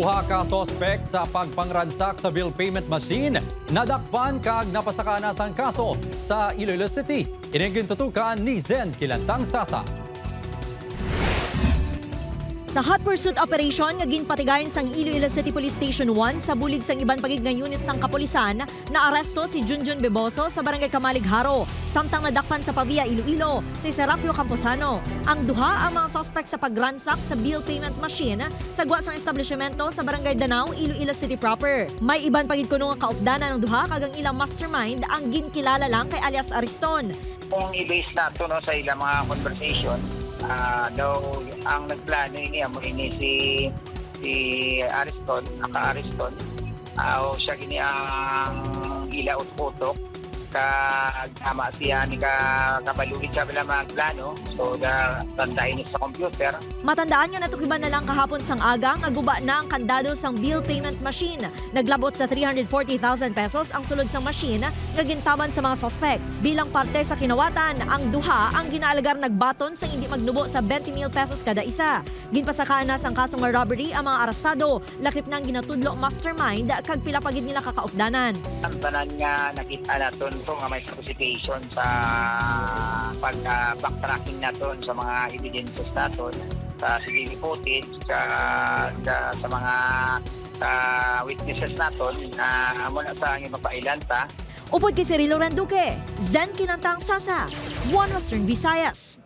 Duha ka sospek sa pagpangransak sa bill payment machine nadakpan kag napasakanas ang kaso sa Iloilo City. Iniging tutukan ni Zen Kilantang Sasa. Sa hot pursuit operation nga ginpatigayon sang Iloilo City Police Station 1 sa bulig sang iban pagig nga unit sang kapulisan, naaresto si Junjun Beboso sa barangay Kamalig Haro, samtang nadakpan sa Pavia Iloilo si Serapio Camposano. Ang duha ang mga suspect sa pagransak sa bill payment machine sa gwa sang establishmento sa barangay Danao, Iloilo City proper. May iban pagid kuno nga kaupdanan ng duha kag ang ilang mastermind ang ginkilala lang kay alias Ariston. Kung i-base nato no, sa ilang mga conversation, daw ang nagplano ini si Ariston, naka-Ariston, siya gini ang ila utok kagama siya ni kabalugid siya bila magplano, so tandain sa computer. Matandaan nga natukiban na lang kahapon sang aga nga guba na ang kandado sang bill payment machine. Naglabot sa 340,000 pesos ang sulod sang machine nga gintaban sa mga sospek. Bilang parte sa kinawatan, ang duha ang ginaalagar nagbaton sa hindi magnubo sa 20,000 pesos kada isa. Ginpasakanas ang kasong nga robbery ang mga arestado, lakip nang ginatudlo mastermind kag pila pagid nila kakaupdanan. Ang tanan nga nakita naton nga may participation sa pag-backtracking naton sa mga evidences naton, sa CCTV footage, sa mga witnesses naton na mula sa ang ipapailanta. Upod kay Cirilo Randuque, Zen Kilantang Sasa, One Western Visayas.